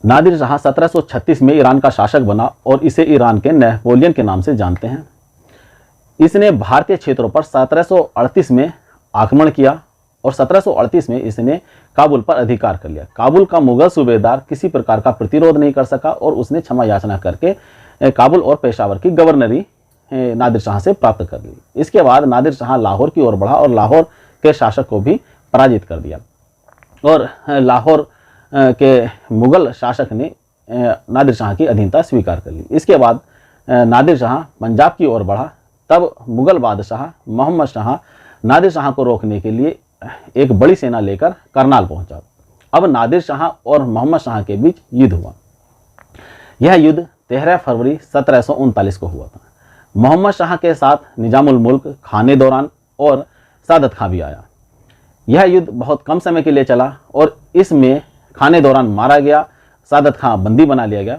नादिर शाह 1736 में ईरान का शासक बना और इसे ईरान के नेपोलियन के नाम से जानते हैं। इसने भारतीय क्षेत्रों पर 1738 में आक्रमण किया और 1738 में इसने काबुल पर अधिकार कर लिया। काबुल का मुगल सूबेदार किसी प्रकार का प्रतिरोध नहीं कर सका और उसने क्षमा याचना करके काबुल और पेशावर की गवर्नरी नादिर शाह से प्राप्त कर ली। इसके बाद नादिर शाह लाहौर की ओर बढ़ा और लाहौर के शासक को भी पराजित कर दिया और लाहौर के मुगल शासक ने नादिर शाह की अधीनता स्वीकार कर ली। इसके बाद नादिर शाह पंजाब की ओर बढ़ा। तब मुगल बादशाह मोहम्मद शाह नादिर शाह को रोकने के लिए एक बड़ी सेना लेकर करनाल पहुंचा। अब नादिर शाह और मोहम्मद शाह के बीच युद्ध हुआ। यह युद्ध 13 फरवरी 1739 को हुआ था। मोहम्मद शाह के साथ निजामुल मुल्क, खाने दौरान और सादत खां भी आया। यह युद्ध बहुत कम समय के लिए चला और इसमें खाने दौरान मारा गया, सादत खां बंदी बना लिया गया।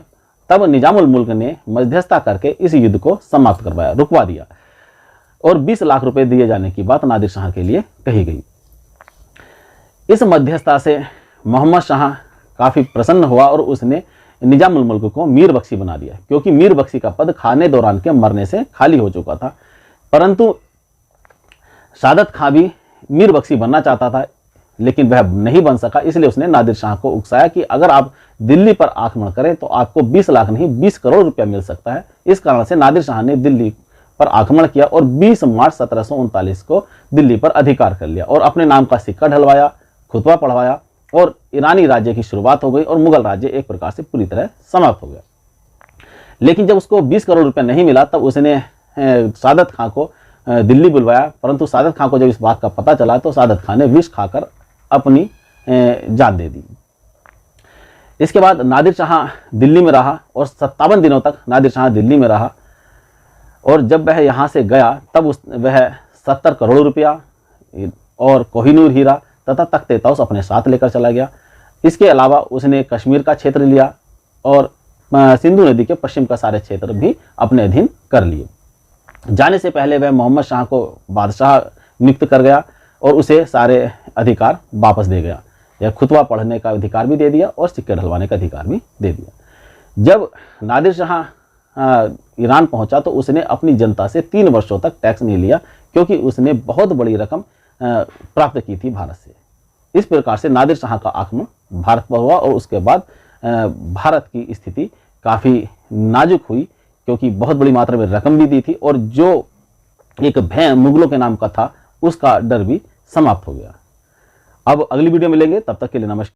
तब निजामुल मुल्क ने मध्यस्थता करके इस युद्ध को समाप्त करवाया, रुकवा दिया और 20 लाख रुपए दिए जाने की बात नादिर शाह के लिए कही गई। इस मध्यस्थता से मोहम्मद शाह काफ़ी प्रसन्न हुआ और उसने निजामुल मुल्क को मीर बख्शी बना दिया, क्योंकि मीर बख्शी का पद खाने दौरान के मरने से खाली हो चुका था। परंतु सादत खां भी मीर बख्शी बनना चाहता था, लेकिन वह नहीं बन सका। इसलिए उसने नादिर शाह को उकसाया कि अगर आप दिल्ली पर आक्रमण करें तो आपको 20 लाख नहीं 20 करोड़ रुपया मिल सकता है। इस कारण से नादिर शाह ने दिल्ली पर आक्रमण किया और 20 मार्च 1739 को दिल्ली पर अधिकार कर लिया और अपने नाम का सिक्का ढलवाया, खुतबा पढ़वाया और ईरानी राज्य की शुरुआत हो गई और मुगल राज्य एक प्रकार से पूरी तरह समाप्त हो गया। लेकिन जब उसको 20 करोड़ रुपया नहीं मिला तब उसने सादत खां को दिल्ली बुलवाया। परंतु सादत खां को जब इस बात का पता चला तो सादत खां ने विष खाकर अपनी जान दे दी। इसके बाद नादिर शाह दिल्ली में रहा और 57 दिनों तक नादिर शाह दिल्ली में रहा और जब वह यहाँ से गया तब वह 70 करोड़ रुपया और कोहिनूर हीरा तथा तख्ते तौस अपने साथ लेकर चला गया। इसके अलावा उसने कश्मीर का क्षेत्र लिया और सिंधु नदी के पश्चिम का सारे क्षेत्र भी अपने अधीन कर लिए। जाने से पहले वह मोहम्मद शाह को बादशाह नियुक्त कर गया और उसे सारे अधिकार वापस दे गया। यह खुतबा पढ़ने का अधिकार भी दे दिया और सिक्के ढलवाने का अधिकार भी दे दिया। जब नादिर शाह ईरान पहुंचा तो उसने अपनी जनता से 3 वर्षों तक टैक्स नहीं लिया, क्योंकि उसने बहुत बड़ी रकम प्राप्त की थी भारत से। इस प्रकार से नादिर शाह का आक्रमण भारत पर हुआ और उसके बाद भारत की स्थिति काफ़ी नाजुक हुई, क्योंकि बहुत बड़ी मात्रा में रकम भी दी थी और जो एक भय मुगलों के नाम का था उसका डर भी समाप्त हो गया। अब अगली वीडियो मिलेंगे, तब तक के लिए नमस्कार।